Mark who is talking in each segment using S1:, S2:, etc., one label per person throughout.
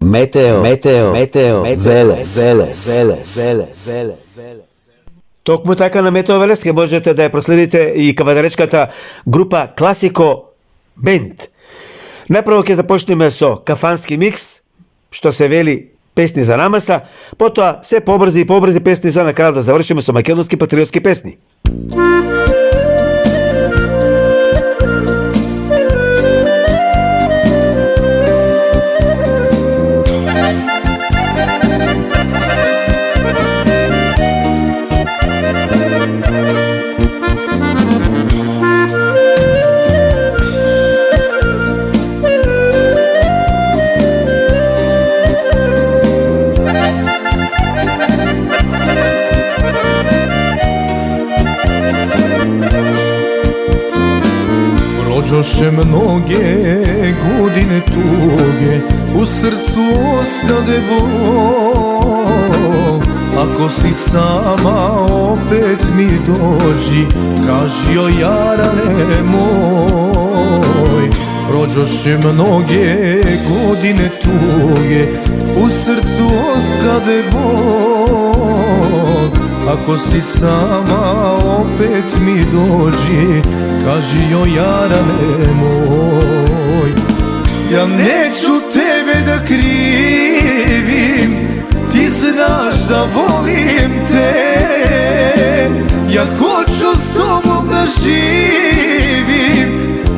S1: Meteo, Veles.
S2: Токму така на Метео Велес можете да ја проследите и кавадаречката група Класико Бенд. Најпрво ќе започнеме со кафански микс, што се вели песни за намеса, потоа се побрзи и побрзи песни за на крај да завршиме со македонски патриотски песни.
S3: Prođoše mnoge godine tuge, u srcu ostade bol. Ako si sama opet mi dođi, kaži o jarane moj. Prođoše mnoge godine tuge, u srcu ostade bol. Ako si sama opet mi dođi, kaži joj jarane moj. Ja neću tebe da krivim, ti znaš da volim te. Ja hoću s tobom da živim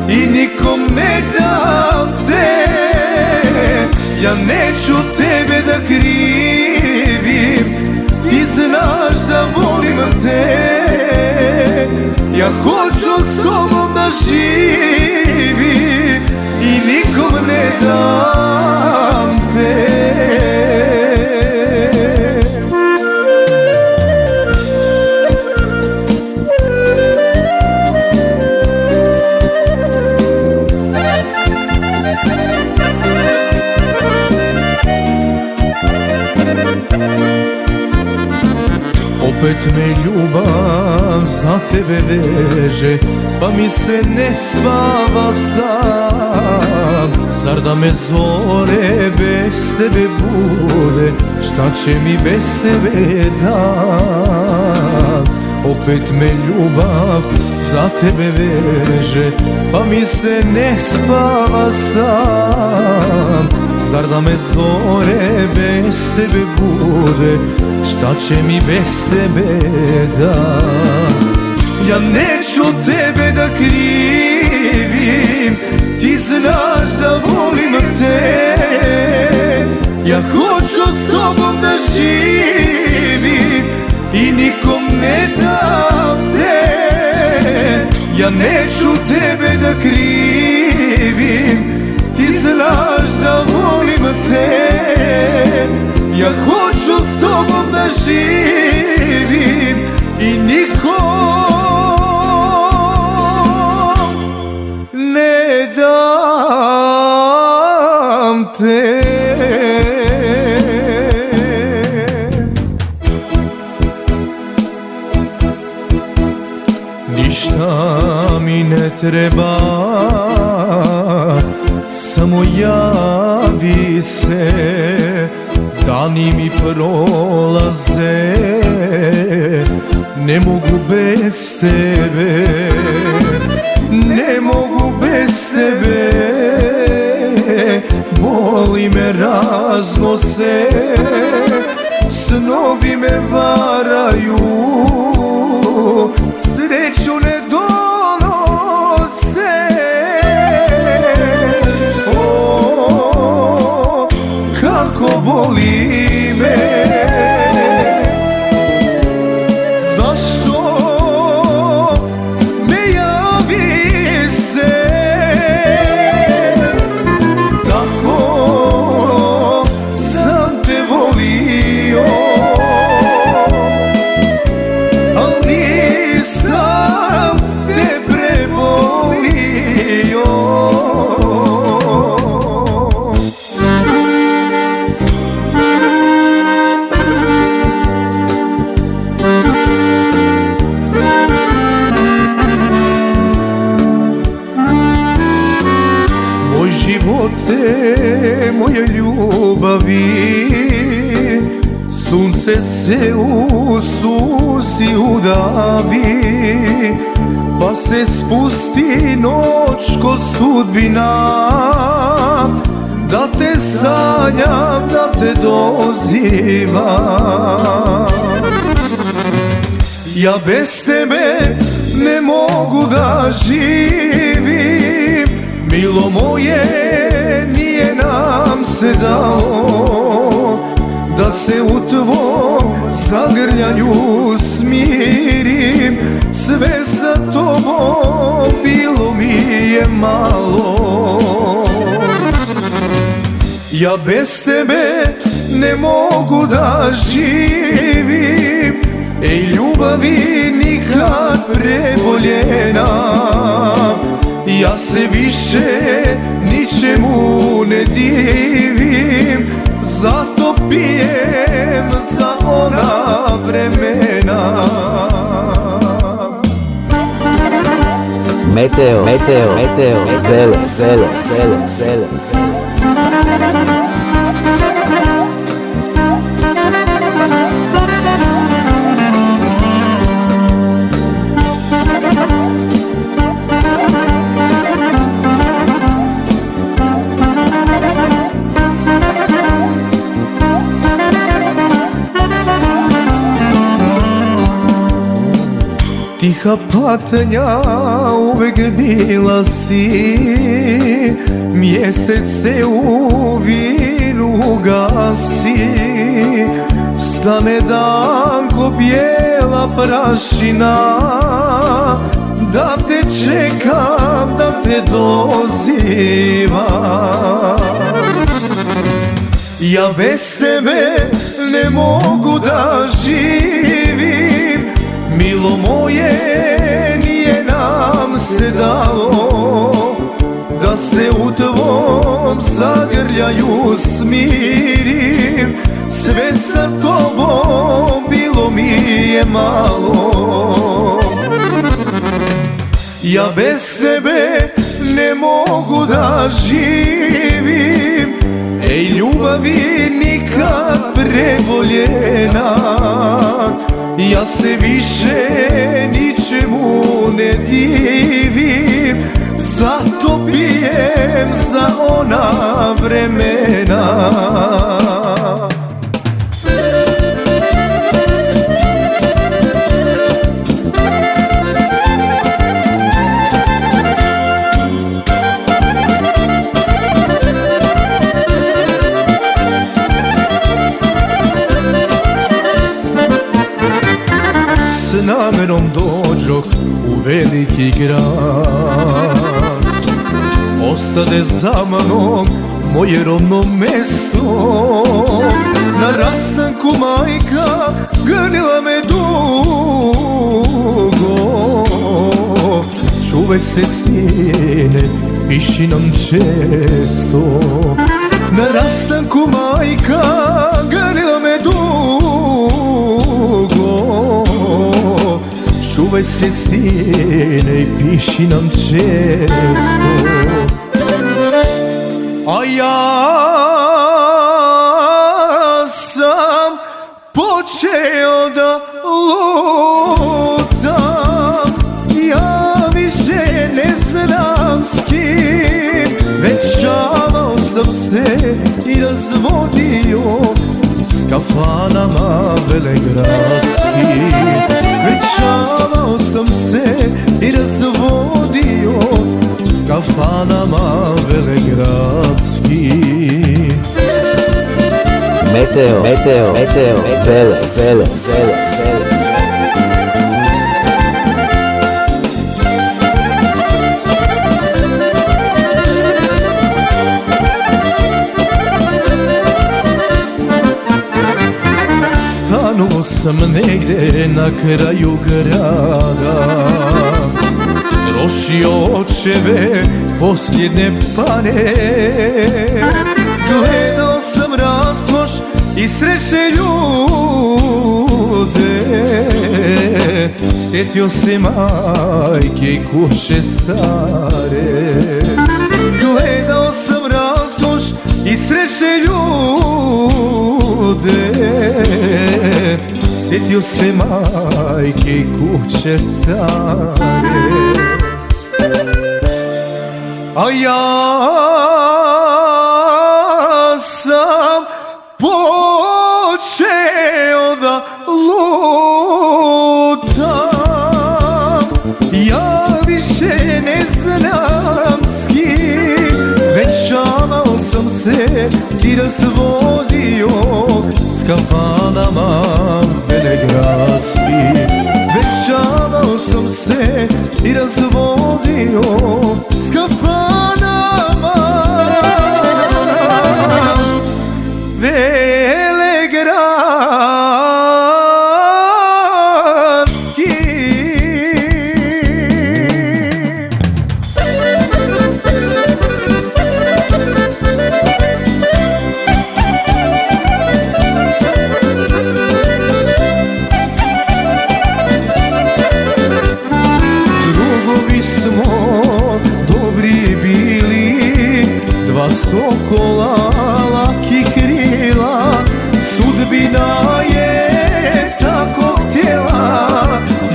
S3: i nikom ne dam te. Ja neću tebe da krivim, ti znaš da volim te. Ja hoću s tobom da živim i nikom ne dam te. Opet me ljubav za tebe veže, pa mi se ne spava sam. Zar da me zore bez tebe bude, šta će mi bez tebe dan? Opet me ljubav za tebe veže, pa mi se ne spava sam. Zar da me zore bez tebe bude, šta će mi bez tebe dan? Ja neću tebe da krivim, ti znaš da volim te. Ja hoću s tobom da živim i nikom ne dam te. Ja neću tebe da krivim, ti znaš da volim te. Ja hoću s tobom da živim i nikom ne dam te. Ništa mi ne treba, samo javi se. Dani mi prolaze, ne mogu bez tebe, ne mogu bez tebe. Boli me raznose, snovi me varaju, sreću ne donose. Kako boli me, zašto ne javi se? Tako sam te volio, moje ljubavi, sunce se u suzi udavi, pa se spusti noć ko sudbina, da te sanjam, da te dozivam. Ja bez tebe ne mogu da živim, milo moje, nije nam se dalo da se u tvom zagrljanju smirim. Sve za tobom bilo mi je malo. Ja bez tebe ne mogu da živim, ej ljubavi nikad preboljena. Ja se više ničemu ne divim, zato pijem za ona vremena.
S1: Meteo Veles.
S3: Tiha patnja uvek bila si, mjesec se u vinu gasi, stane dan ko bijela prašina, da te čekam, da te dozivam. Ja bez tebe ne mogu da živim, milo moje, nije nam se dalo da se u tvom zagrljaju smirim. Sve sa tobom bilo mi je malo. Ja bez tebe ne mogu da živim, ej ljubavi nikad preboljena. Ja se više ničemu ne divim, zato pijem za ona vremena. S namerom dođoh u veliki grad, ostade za mnom moje rodno mesto. Na rastanku majka grnila me dugo, čuvaj se sine, piši nam često. Na rastanku majka grnila me dugo, čuvaj se sine i piši nam često. A ja sam počeo da lutam, ja više ne znam s kim. Većavao sam se i razvodio s kafanama velegradskim. Većavao sam se i razvodio s kafanama velegradskim.
S1: Meteo Veles.
S3: Stanuo sam negdje na kraju grada, trošio očeve posljedne pane. Gledao sam raznoš i srećne ljude, sjetio se majke i kuće stare. Gledao sam raznoš teže ljude, sjetio se majke i kuće stare. A ja sam počeo da lutam. Ja više ne znam s kim, venčavao sam se i razvodio s kafanama venegradskim. Venčavao sam se i razvodio s kafanama velegradskim. Drugovi smo dobri bili, dva sokola lakih krila. Sudbina je tako htjela,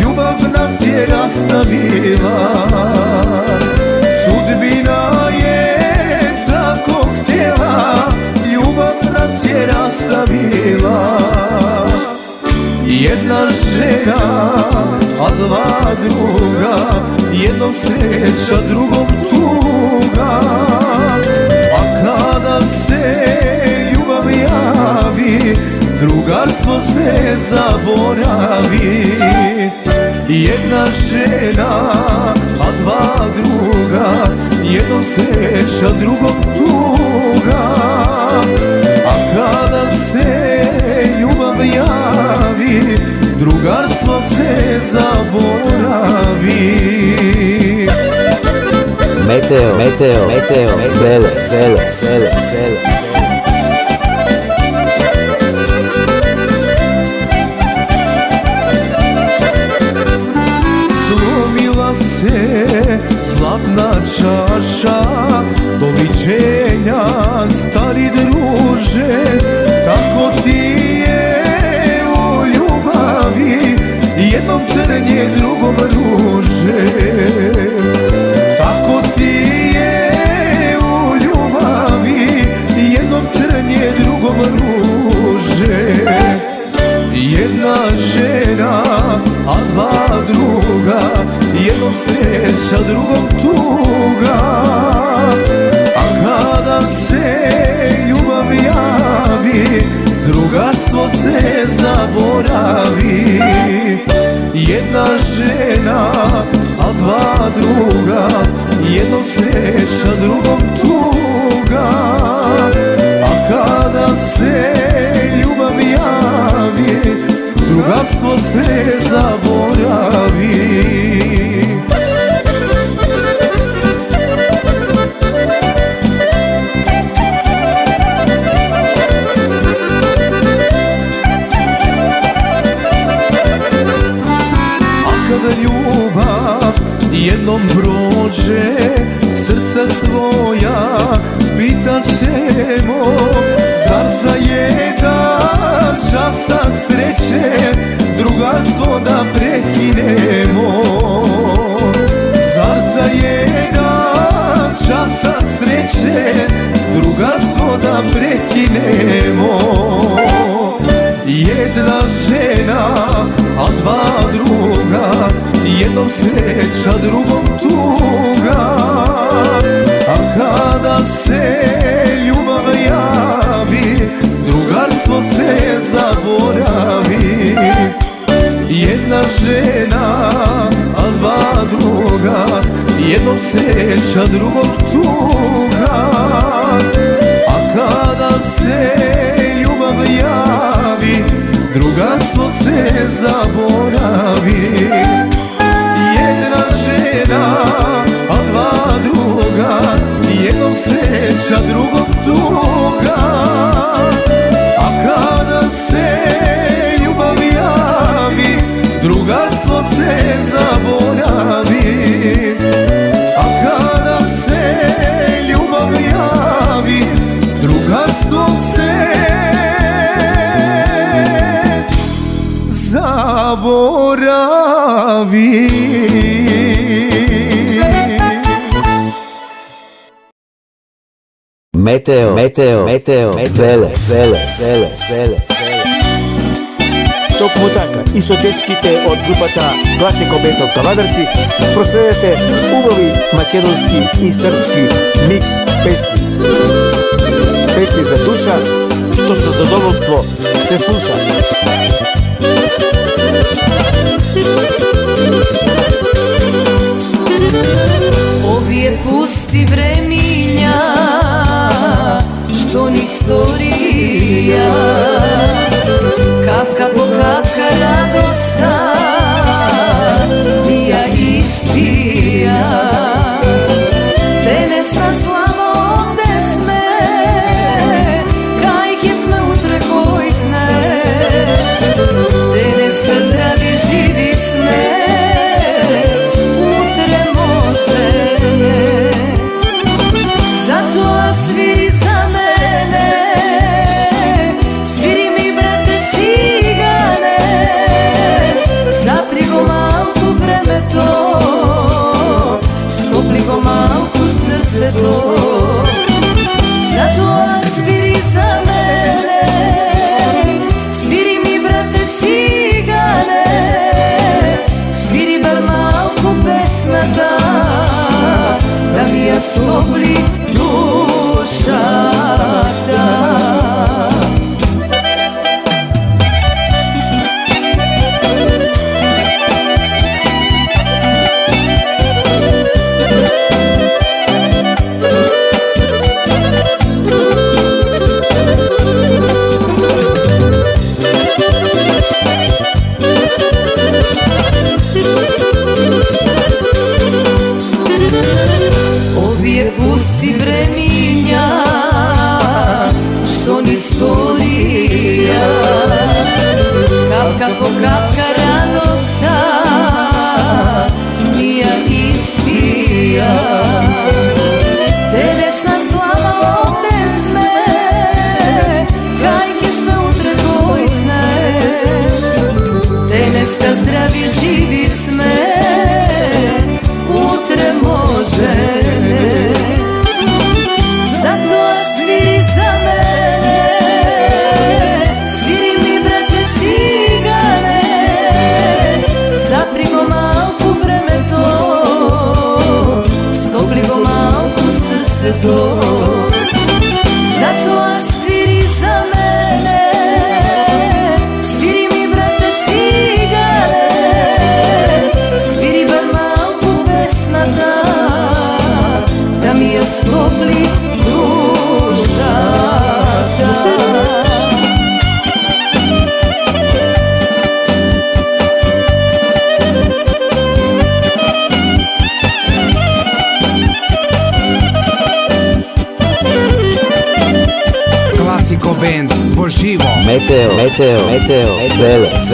S3: ljubav nas je rastavila. Sudbina je tako htjela, ljubav nas je rastavila. Jedna žena, a dva druga, jednom sreća, drugom tuga. A kada se ljubav javi, drugarstvo se zaboravi. Jedna žena, a dva druga, jednom sreća, drugom tuga. A kada se ljubav javi, drugarstvo se zaboravi.
S1: Meteo, Veles,
S3: Slomila se zlatna čaša, doviđenja stari druže. Tako ti je u ljubavi, jednom trnje, drugom ruže. Tako ti je u ljubavi, jednom trnje, drugom ruže. Jedna žena, a dva druga, jednom sreća, drugom tuga. A kada se ljubav javi, drugarstvo se zaboravi. Jedna žena, a dva druga, jednom sreća, drugom tuga. A kada se ljubav javi, drugarstvo se zaboravi. Kada ljubav jednom prođe, srca svoja pitat ćemo, zar za jedan časak sreće drugarstvo da prekinemo? Zar za jedan časak sreće drugarstvo da prekinemo? Jedna žena, a dva druga, jednom sreća, drugom tuga. A kada se ljubav javi, drugarstvo se zaboravi. Jedna žena, a dva druga, jednom sreća, drugom tuga. A kada se ljubav javi, drugarstvo se zaboravi. Jedna žena, a dva druga, jednom sreća, drugom tuga. A kada se ljubav javi, drugarstvo se zaboravi. A kada se ljubav javi, drugarstvo zaboravi.
S1: Meteo Veles.
S2: Токму така, истотечките од групата Класико Бенд од Кавадарци проследете убави македонски и српски микс песни. Песни за душа, што со задоволство се слуша.
S4: Ovije pusti vreminja, što ni storija, kapka po kapka radosta, ja ispija. Tene sa slavo ovde sme, kajke sme utre koji zne. Tene sve zdravi živi sme, utre možeme. Zato sviri za mene, sviri mi brate cigane, zapri go malku vreme to, stopli go malku srce to. Zato sviri za mene, sviri mi brate cigane, sviri bar malku pesnata, da mi ja stopli dušata. Ovije pusti vreminja, što ni storija, kapka po kapka radosta, nija ispija. Tebe sa slava ovde sme, kajke sme utre koji zne. Teneska zdravi živi sme, utre možeme. Zato sviri za mene, sviri mi brate cigane, zapri go malku vreme to, stopli go malku srce to. Zato sviri za mene, sviri mi brate cigane, sviri bar malku pesnata, da mi je stopli dušata.
S5: Classico Band, poživo.
S1: Meteo Veles.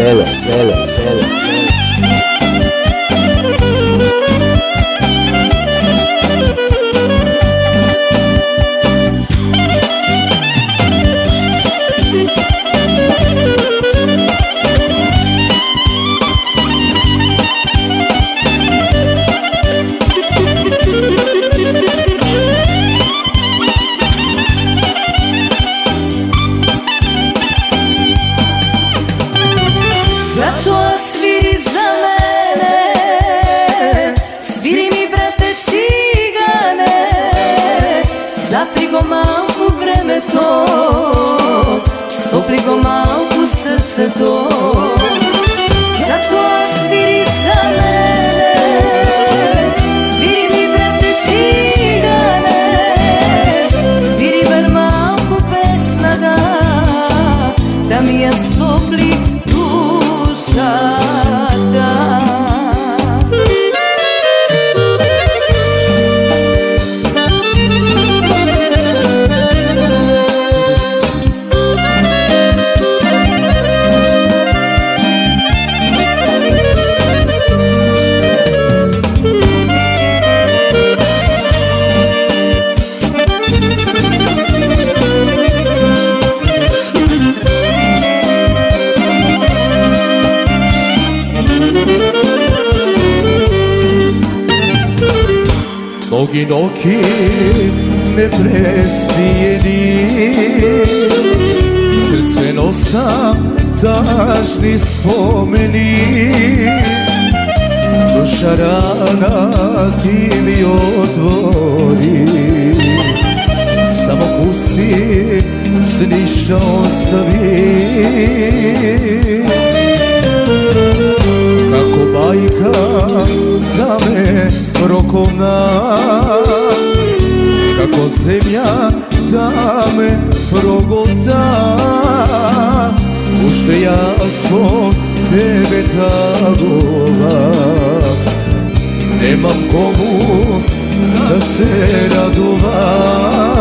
S4: Zato sviri za mene, sviri mi brate cigane, zapri go malku vreme to, stopli go malku srce to. Zato sviri za mene, sviri mi brate cigane, sviri bar malku pesnada, da mi je stopli dušata.
S3: mnogi noki neprestijeni, srce nosam tažni spomeni, duša rana ti mi otvori, samo pusti se ništa ostavi. Kako bajka da me prokovna, kako zemlja da me progota, ušte ja zbog tebe tragova, nemam komu da se radovam.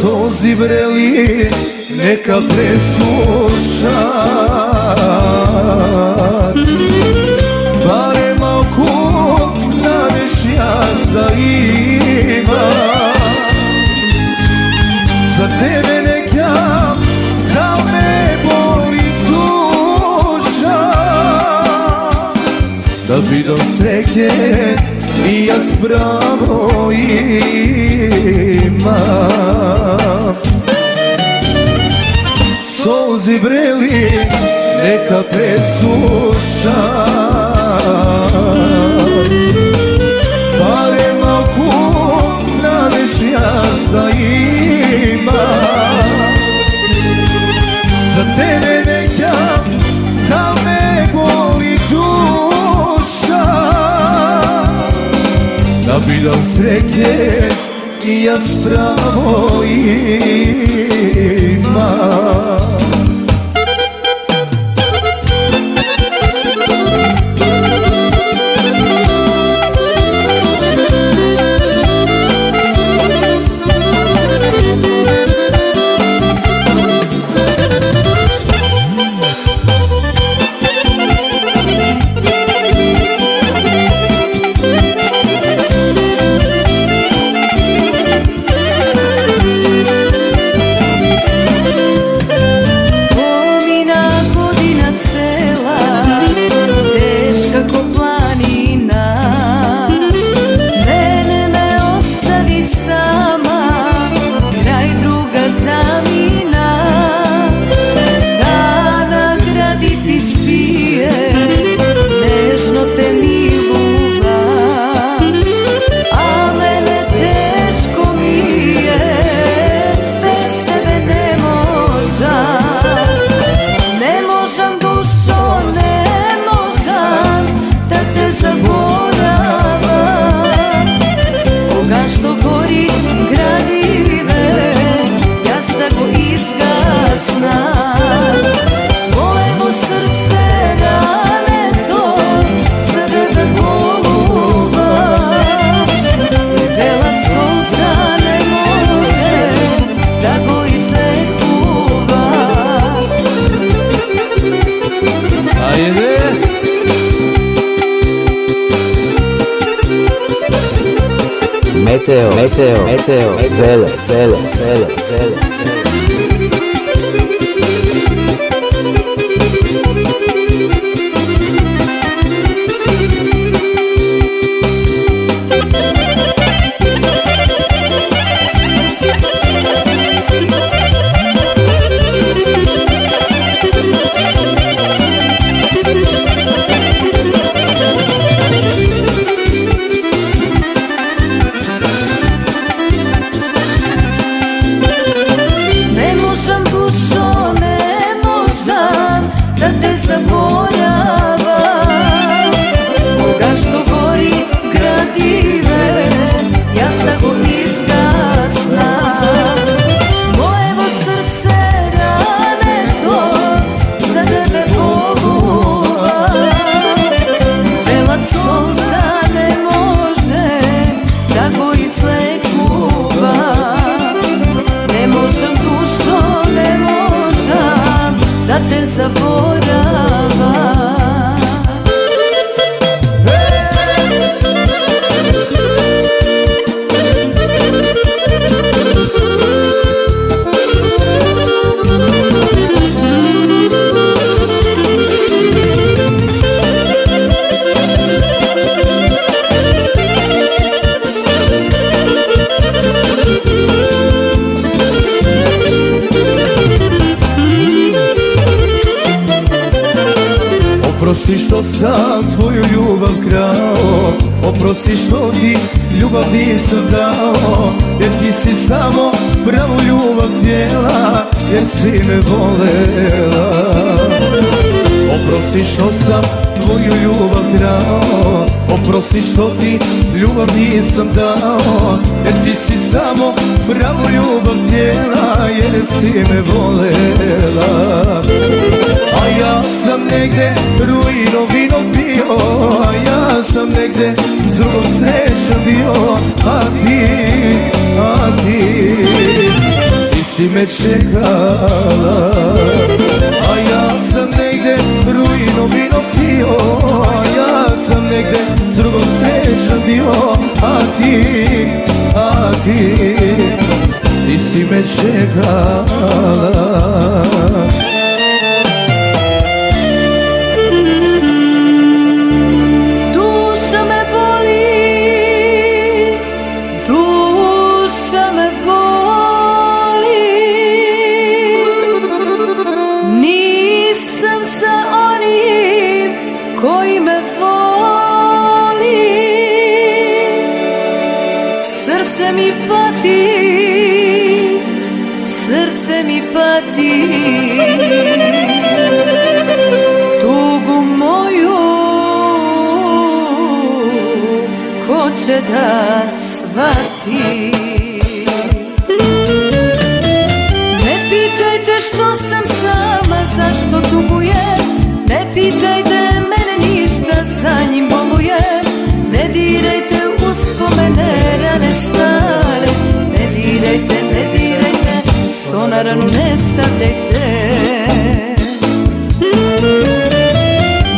S3: Sozi vreli neka presluša, barem ako naveš ja zaima, za tebe neka da me boli duša, da bi do sreće i ja spravo imam. Sozi vreli neka presuša, barem ako naveš ja zaima, za tebe neka da me boli duša, da bi do sreće i ja spravo imam.
S1: Meteo, Meteo, Meteo, Veles, Veles, Veles, Veles.
S4: Ne
S3: Oprosti što sam tvoju ljubav krao, oprosti što ti ljubav nisam dao, jer ti si samo pravu ljubav htjela, jer si me volela. Oprosti što sam tvoju ljubav krao, oprosti što ti ljubav nisam dao, jer ti si samo pravu ljubav htjela, jer si me volela. A ja sam negde ruino vino pio, a ja sam negde s drugom srećom bio, a ti si me čekala. A ja sam negde ruino vino pio, a ja sam negde s drugom srećom bio, a ti si me čekala.
S4: Srce mi pati, tugu moju ko će da shvati. Ne pitajte što sam sama, zašto tugujem, ne pitajte mene ništa, za njim bolujem. Ne dirajte uspomene rane stare, ne dirajte, sto na ranu ne stavljajte.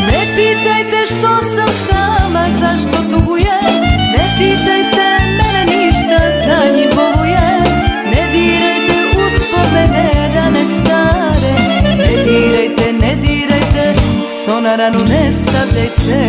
S4: Ne pitajte što sam sama, zašto tugujem, ne pitajte mene ništa, za njim bolujem. Ne dirajte uspomene rane stare, ne dirajte, sto na ranu ne stavljajte.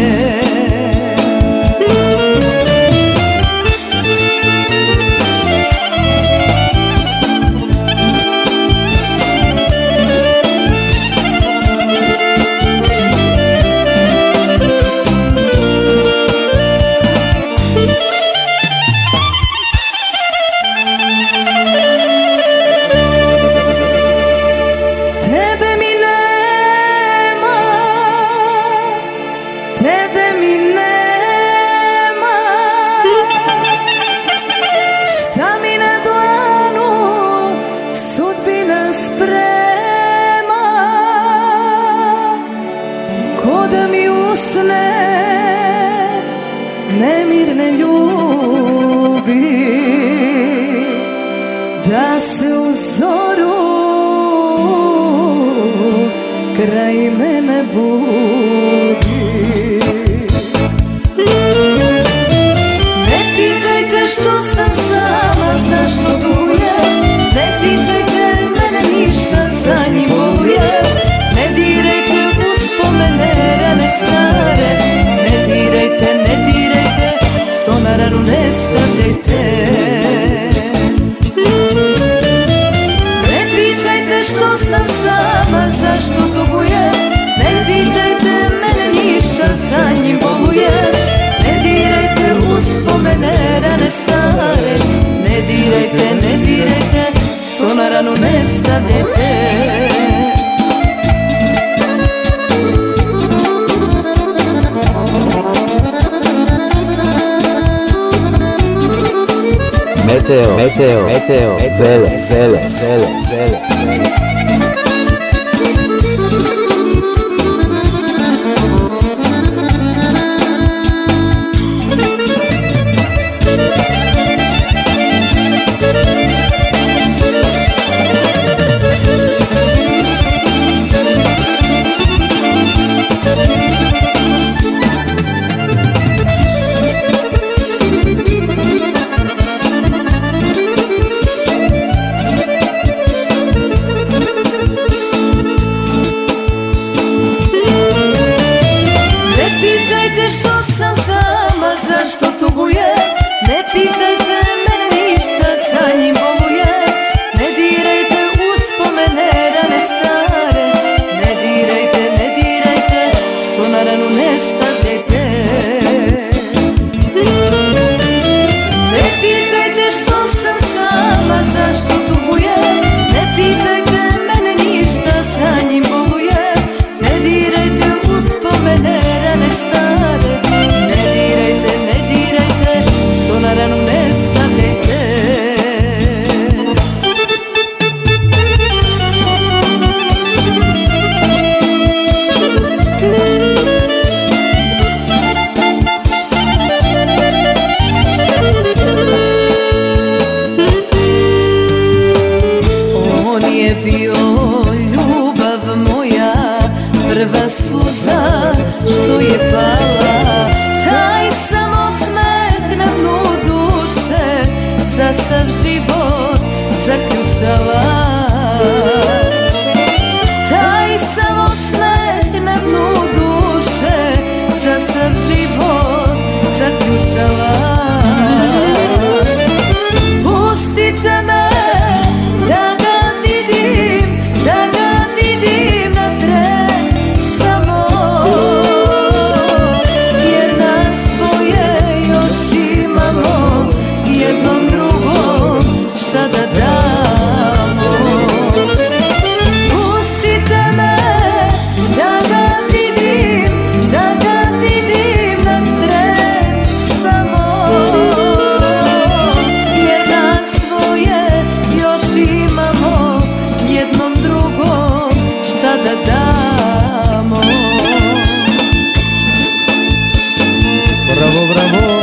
S4: Nemirne ljubi, da se u zoru kraj mene budi. Ne pitajte što sam sama, zašto tugujem, ne pitajte mene ništa, za njim bolujem. Ne dirajte uspomene rane stare, ne dirajte, sto na ranu ne stavljajte. Ne pitajte što sam sama, zašto tugujem, ne pitajte mene ništa, za njim bolujem. Ne dirajte uspomene rane stare, ne dirajte, sto na ranu ne stavljajte.
S1: Meteo, Veles.
S4: je bio ljubav moja, prva suza što je pala. Taj sam osmeh na dnu duše za sav život zaključala. Taj sam osmeh na dnu duše za sav život zaključala. Pustite me da ga vidim, da ga vidim na tren samo, jer nas dvoje još imamo, jednom drugom šta da damo. Pustite me da ga vidim, da ga vidim na tren samo, jer nas dvoje još imamo, jednom drugom šta da damo.
S3: Bravo, bravo.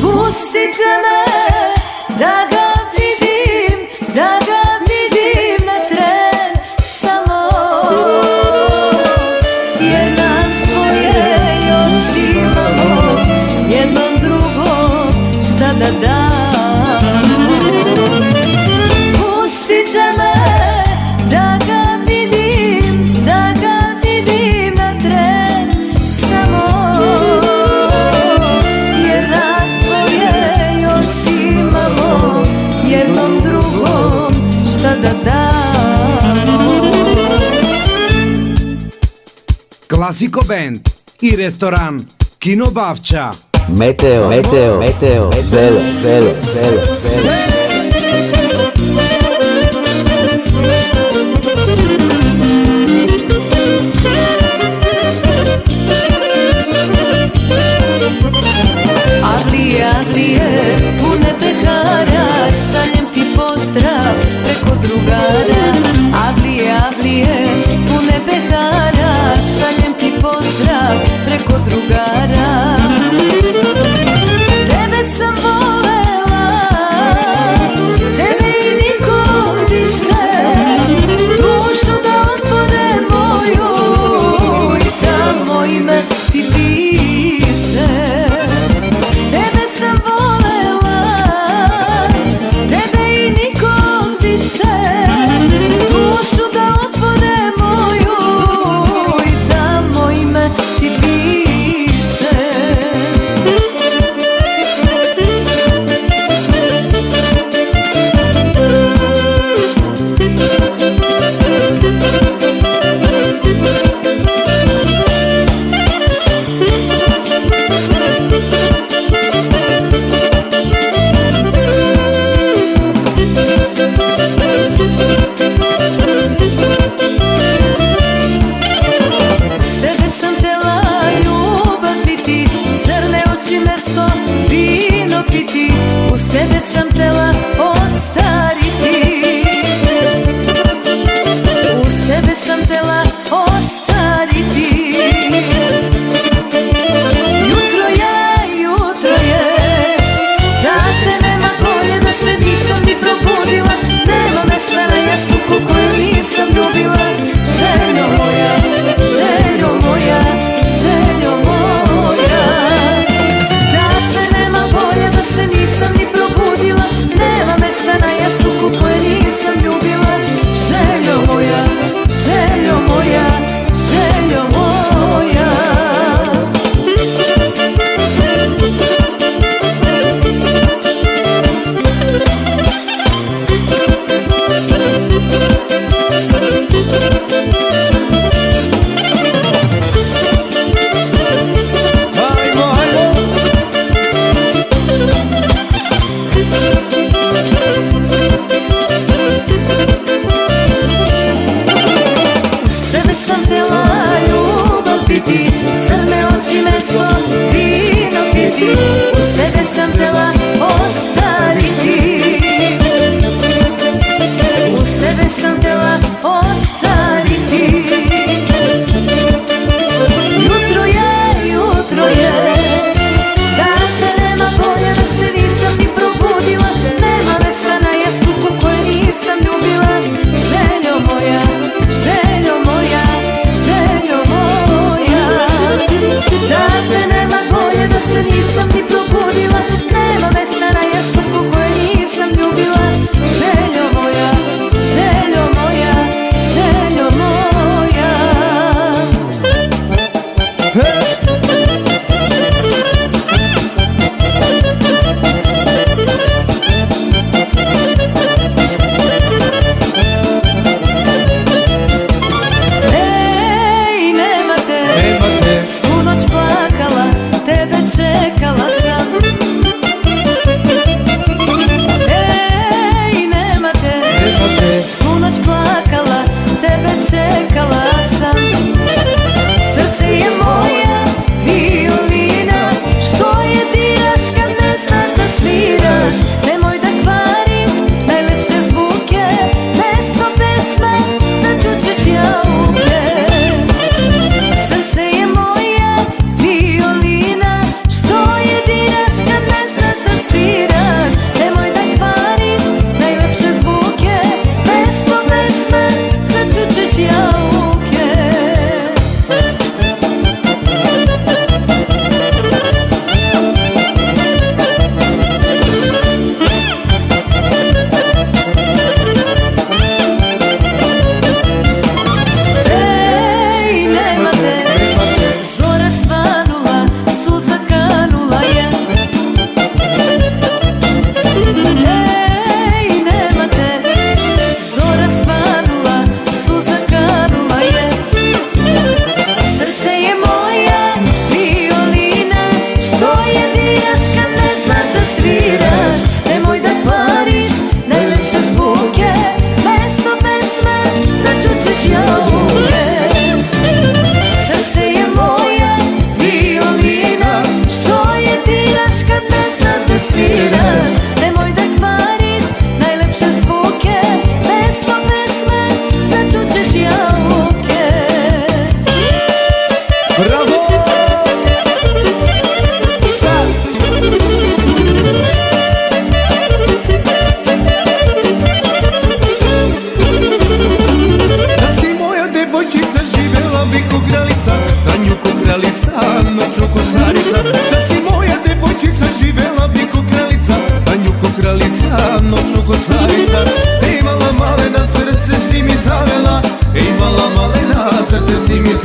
S4: Pustite me da ga vidim, da ga vidim na tren samo, jer nas dvoje još imamo, jednom drugom šta da damo. Pustite me da ga vidim, da ga vidim na tren samo, jer nas dvoje još imamo, jednom drugom šta da damo.
S5: Classico Band i restoran Kino Bavča.
S1: Meteo, meteo, meteo, Veles, Veles, Veles, Veles.
S4: Avlije, avlije, pune pehara, šaljem ti pozdrav preko drugara. Avlije, avlije, pune pehara, šaljem ti pozdrav preko drugara. Tebe sam volela, tebe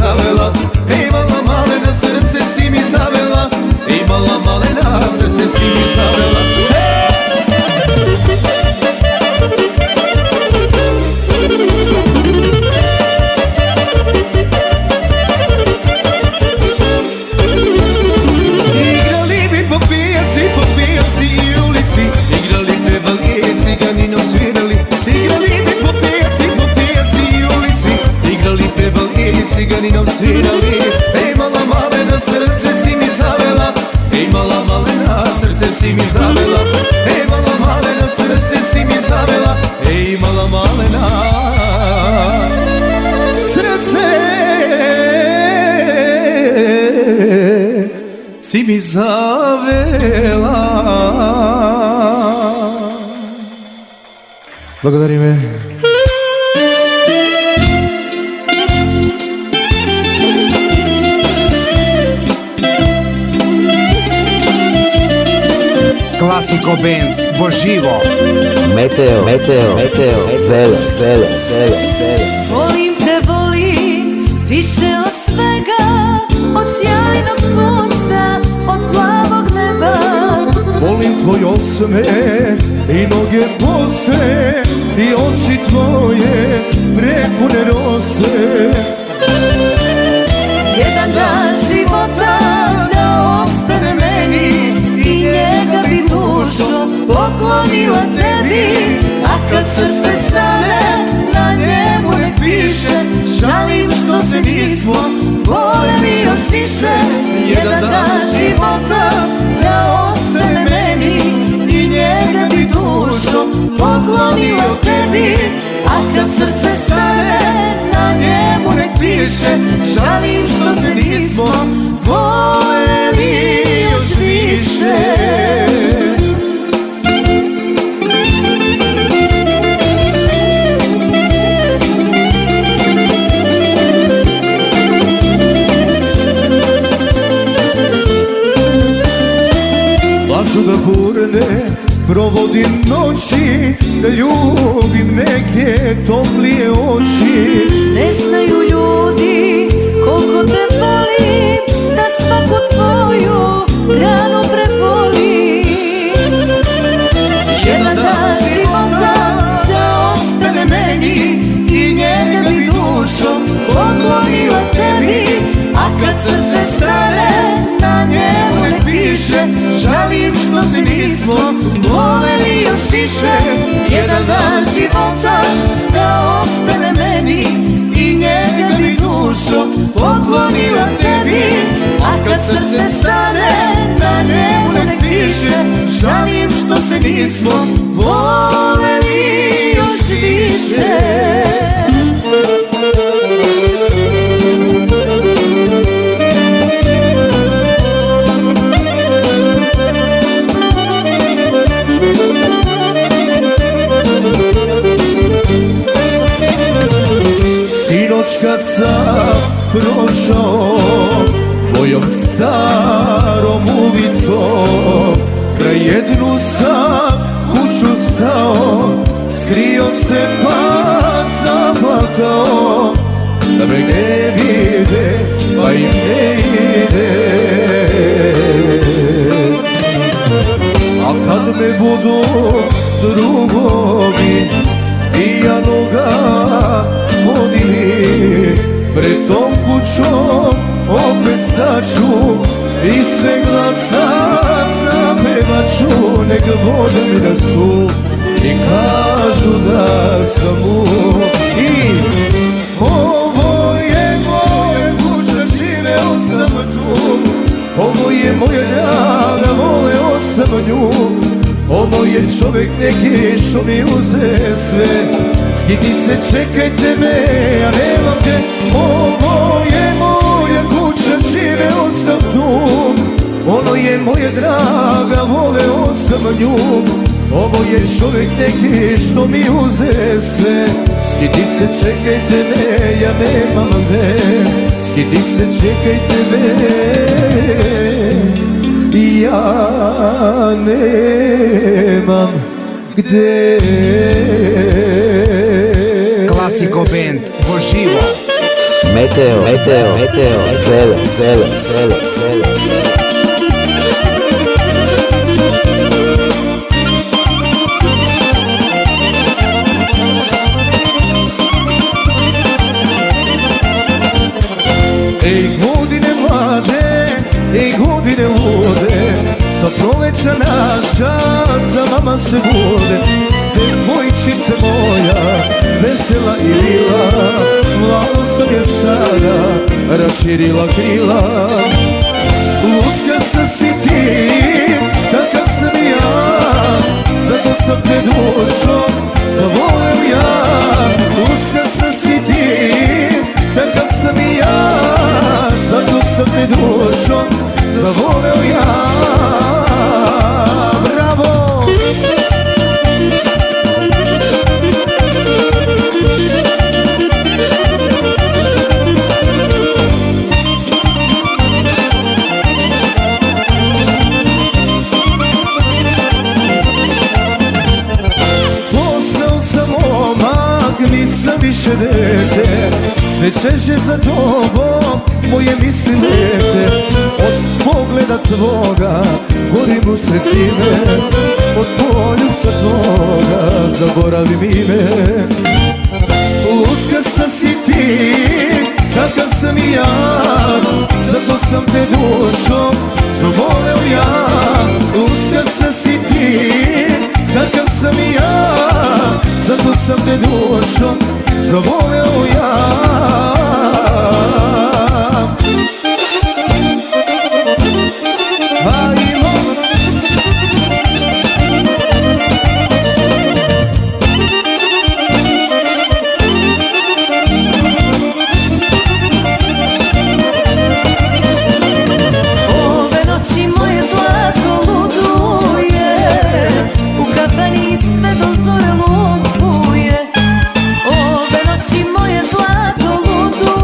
S3: zavela. Ej mala malena, srce si mi zavela. Ej mala malena, srce si mi zavela. Igrali bi po pijaci i ulici, igrali pevali, ciganinom svirali. Igrali bi po pijaci i ulici, igrali pevali, ciganinom svirali. Ej mala malena, srce si mi zavela. Ej mala malena, srce si mi zavela. Ej mala malena, srce si mi zavela. Ej mala malena, srce si mi zavela. Благодари ме.
S5: Classico Band vo živo.
S1: Meteo, Veles, Veles.
S4: Volim, više od svega, od sjajnog sunca, od plavog neba.
S3: Volim tvoj osmeh i noge bose i oči tvoje prepune rose.
S4: Jedan dan života da ostane meni i njega bi dušo poklonila tebi. A kad srce stane, na njemu nek piše, žalim što se nismo voljeli još više. Jedan dan života da ostane meni i njega bi dušo poklonila tebi. A kad srce stane, na njemu nek piše, žalim što se nismo voljeli još više.
S3: Lažu da burne provodim noći, da ljubim neke toplije oči.
S4: Ne znaju ljudi koliko te volim, da svaku tvoju ranu prebolim. Jedan dan života da ostane meni i njega bi dušom poklonila tebi. A kad srce stane, na njemu nek piše, žalim što se nismo voljeli još više. Jedan dan života da ostane meni i njega bi dušom poklonila tebi. A kad srce stane, na njemu nek piše, žalim što se nismo voljeli još više.
S3: Sinoć kad sam prošao mojom starom ulicom, kraj jednu sam kuću stao, skrio se pa zaplakao, da me ne vide pa im ne ide. A kad me budu drugovi pijanoga vodili, pred tom kućom opet staću i sve glasa zapevaću. Nek vode mi da su i kažu da sam lud. I ovo je moja kuća, živeo sam tu. Ovo je moja draga, voleo sam nju. Ovo je čovjek neki što mi uze sve. Skitice, čekajte me, ja nemam te. Ovo je moja kuća, živeo sam tu. Ono je moja draga, voleo sam nju. Ovo je čovjek neki što mi uze sve. Skitice, čekajte me, ja nemam te. Skitice, čekajte me, ja nemam gde.
S5: Classico Band vo živo.
S1: Meteo, meteo, meteo, Veles, Veles, Veles, Veles.
S3: Ej godine lude, sto proleća naša za vama se bude. Devojčice moja, vesela i mila, mladost nam je sada raširila krila. Luska sam si ti, kakav sam i ja, zato sam te dušom zavoleo ja. Luska sam si ti, kakav sam i ja, zato sam te dušom zavoleo ja. Bravo! Postao sam momak, nisam više dete, sve češće za tobom moje misli lete. Od pogleda tvoga gorim usred zime, od poljuca tvoga zaboravim ime. Luska sam si ti, kakav sam i ja, zato sam te dušom zavoleo ja. Luska sam si ti, kakav sam i ja, zato sam te dušom zavoleo ja.
S4: Ove noći moje zlato luduje, u kafani sve do zore lupuje. Ove noći moje zlato luduje,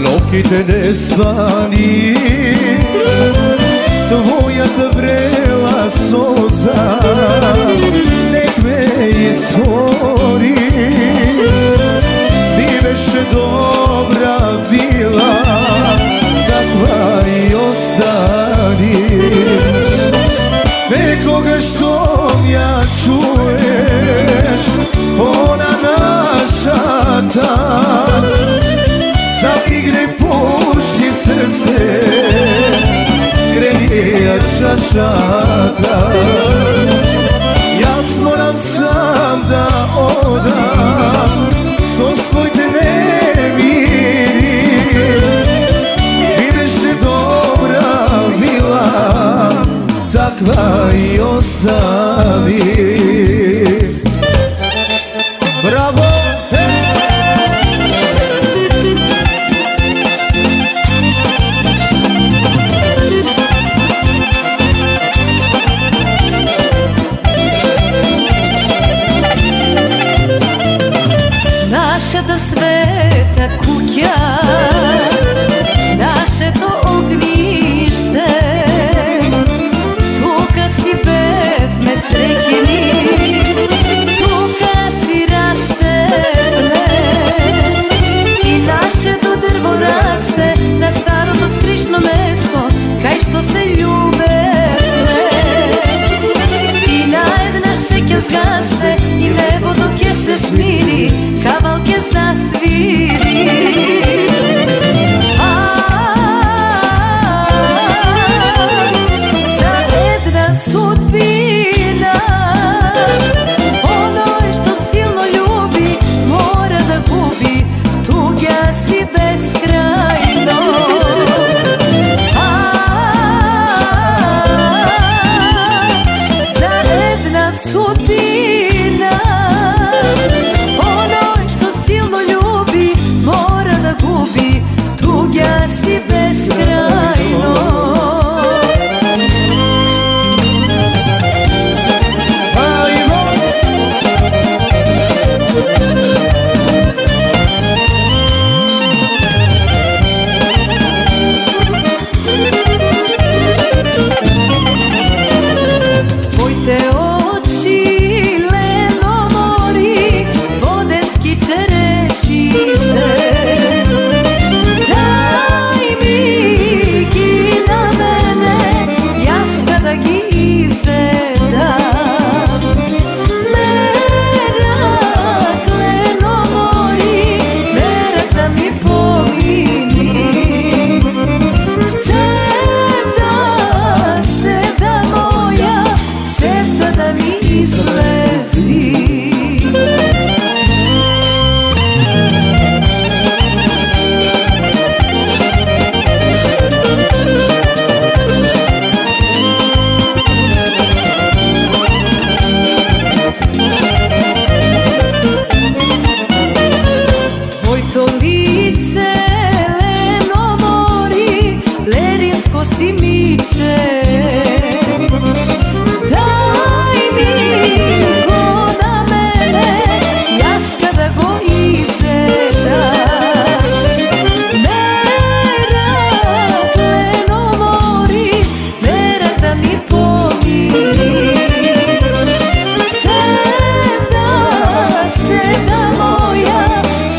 S3: noki te ne spani, tvoja ta vrela soza nek me ishori. Ti beše dobra bila, takva i ostani. Nekoga što ja čuješ, ona naša ta, za igre pušti srce, grenija čašata. Ja moram sam da odam, so svoj te ne mirim. Ti beše dobra bila, takva i ostavi. Bravo!
S4: Našата света куќа, нашето огниште, тука си бевме среќени, тука си растевме и нашето дрво расте на старото скришно место, кај што се љубевме. И наеднаш се ќе згасе и небото ќе се смири, кавал ќе засвири. За една судбина, оној што силно љуби мора да губи, туѓа си безкрајно. За една судбина, оној што силно љуби мора да губи, туѓа си безкрајно. Твоите очи лено мори, водески череши се. Дај ми ги на мене, јас када ги изедам. Мерак лено мори, мерак да ми помини. Севда, севда моја, севда да ми излези. Твоето лице лено мори, леринско си миче. Дај ми го на мене, јас када го изедам. Мерак лено мори, мерак да ми помини. Севда, севда моја,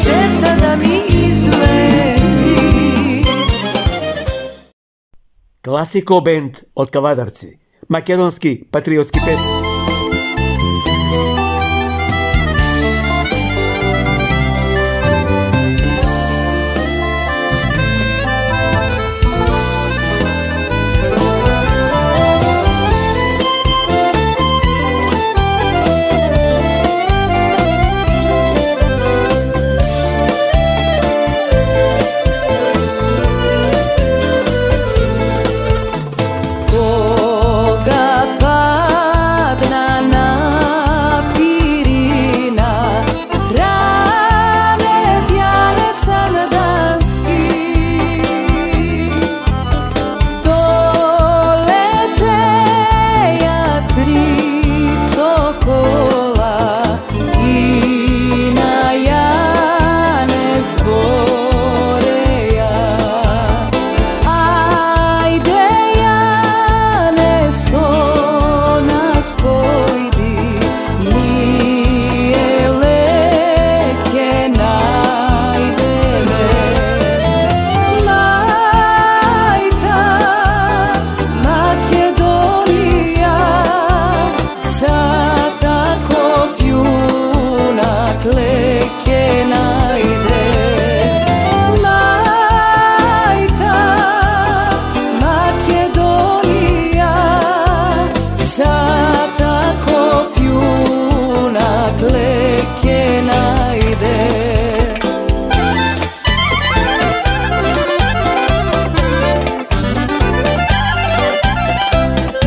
S4: севда да ми излези.
S2: Класико бенд од Кавадарци. Македонски патриотски песни.
S4: Кога падне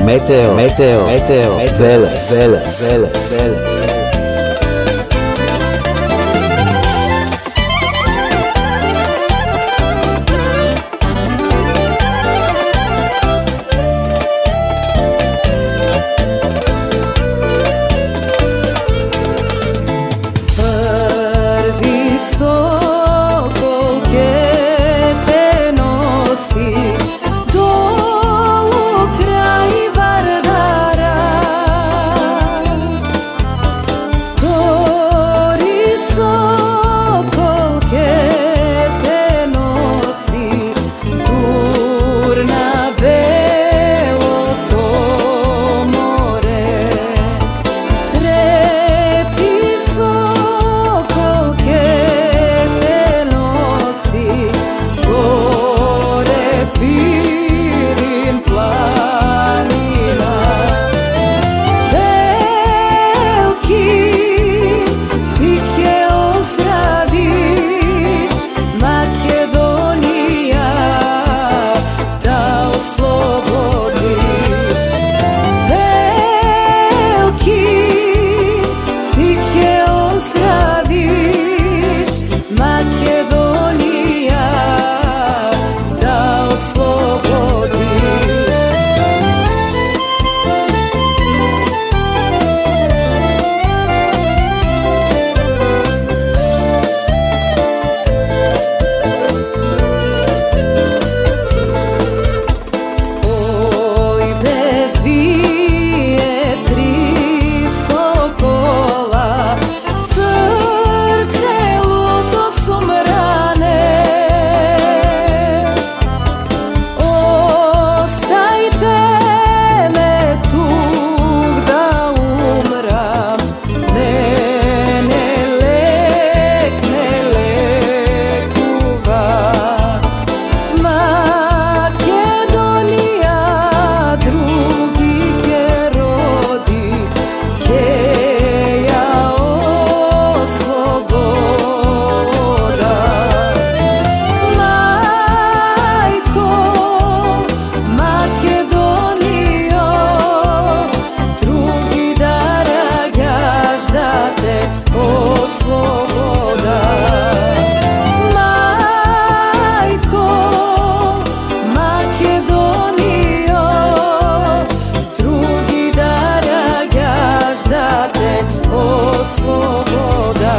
S1: Meteo, Veles,
S4: Prvi sokol te nosi dolu kraj Vardara. Vtori sokol te nosi tur na belo to more. Treti sokol te nosi gore Pirin planina. Veliki ti ke ozdraviš, Makedonija, da oslobodiš. Veliki ti ke ozdraviš, Makedonija, da oslobodiš. Oj bevije tri sokola, srce luto sumrane. Ostajte me tu da umram, mene lek ne lekuva. Makedonija drugi ke rodi, keja osloboda. Majko Makedonijo, drugi da rađaš da te osloboda. Majko Makedonijo, drugi da rađaš da te osloboda.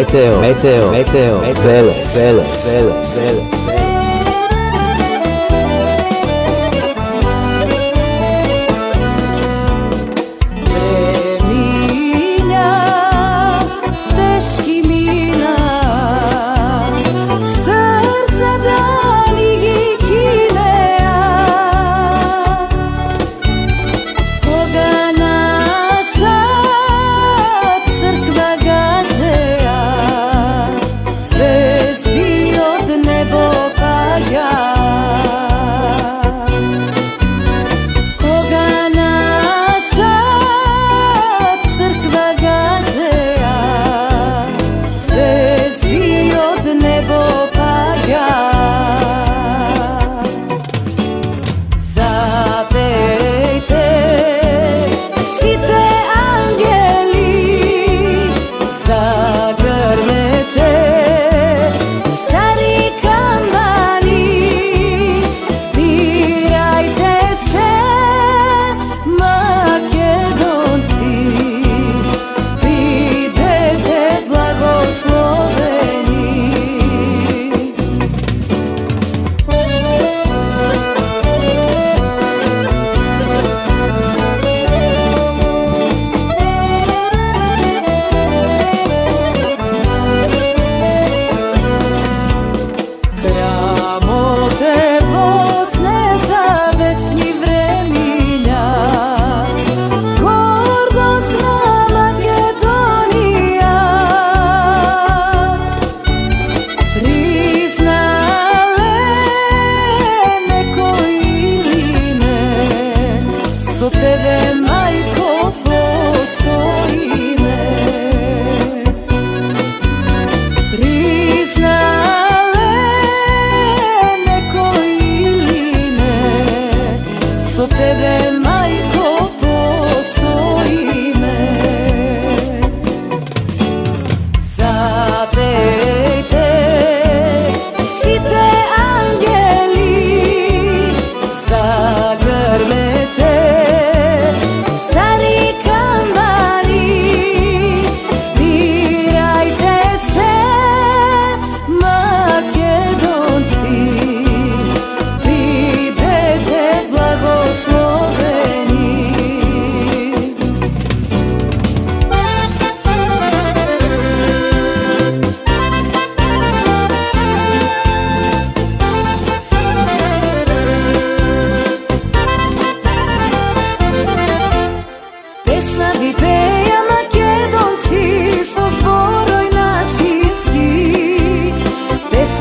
S1: Meteo, Veles.
S4: Preminja teški mina, srca danih i kineja.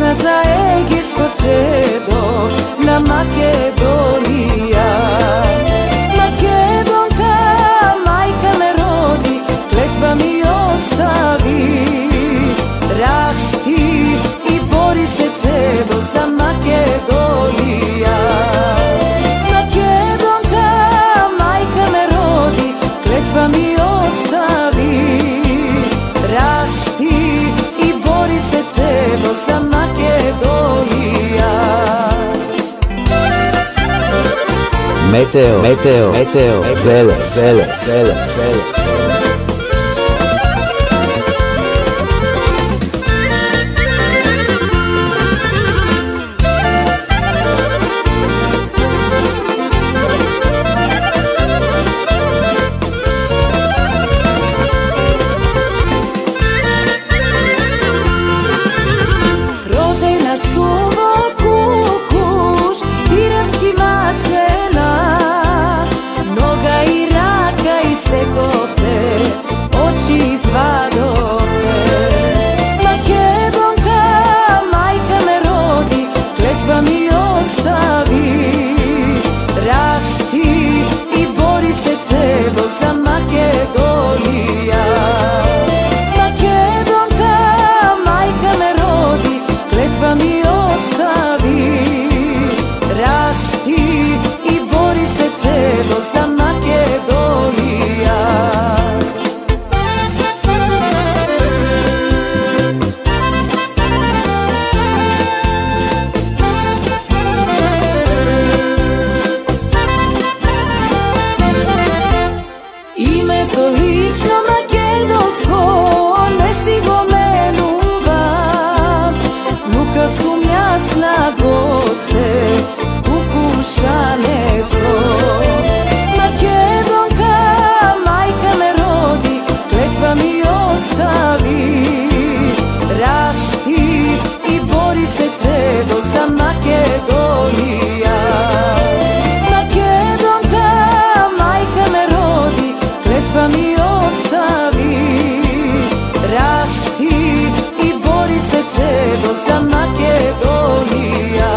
S4: Pjesma za egijsko čedo na Makedonija. Makedonka, majka me rodi, kletva mi ostavi. Rasti i bori se čedo za Makedonija. Makedonka, majka me rodi, kletva mi ostavi. Rasti i bori se čedo za Makedonija.
S1: Meteo, meteo, meteo, Veles, Veles, Veles, Veles.
S4: Rodena suvo kukuš, piranski mačena, noga i raka i sekovte, oči izvadovte. Makedonka, majka me rodi, kletva mi ostavi. Rasti i bori se čedo za Makedonija. Makedonka, majka me rodi, kletva mi ostavi. Rasti i bori se čedo za Makedonija. Ime to lično makedonsko, ne si go menuvam. Vnuka sum jasna goce, kukušaneco. Makedonka, majka me rodi, kletva mi ostavi. Rasti i bori se čedo za Makedonija. Makedonka, majka me rodi, kletva mi ostavi. Rasti i bori se čedo za Makedonija.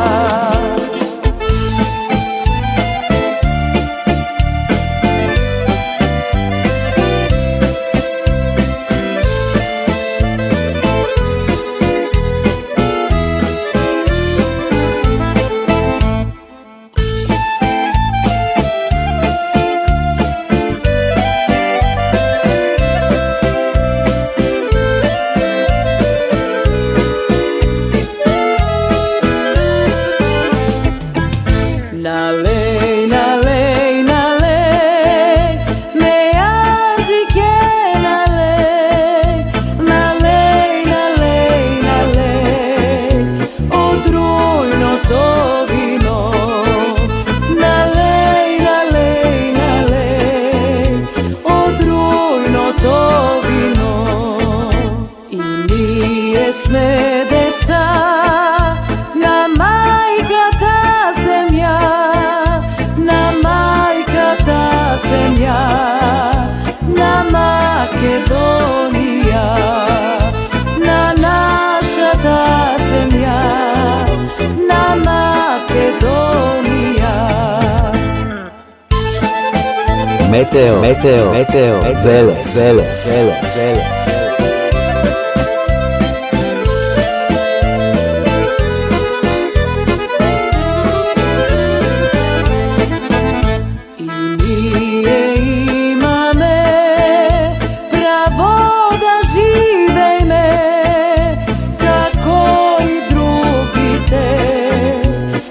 S4: Nalej, nalej, nalej, me anđike nalej. Nalej, nalej, nalej, odrujno to vino. Nalej, nalej, nalej, odrujno to vino. I nije smedeca na majka ta zemlja, na majka ta zemlja, na Makedonija. Na naša ta zemlja, na Makedonija.
S1: Meteo, meteo, meteo, Veles, Veles, Veles, Veles.
S4: I nije ima me pravo da žive me kako i drugi te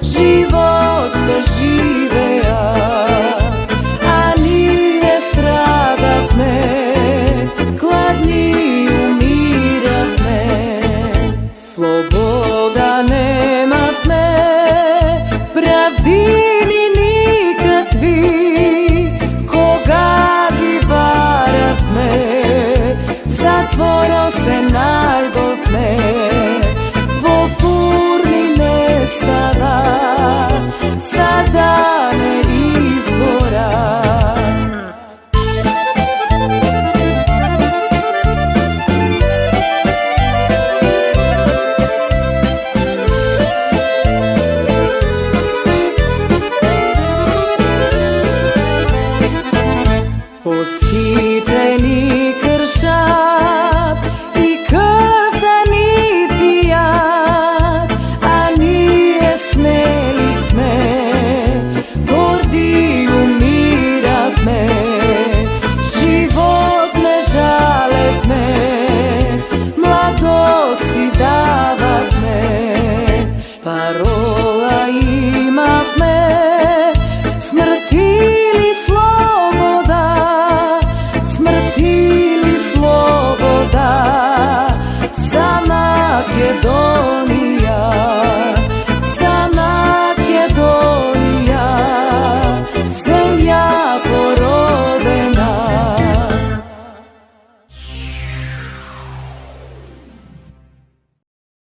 S4: život da žive ja. A nije stradav me, gladni umirav me. Sloboda ne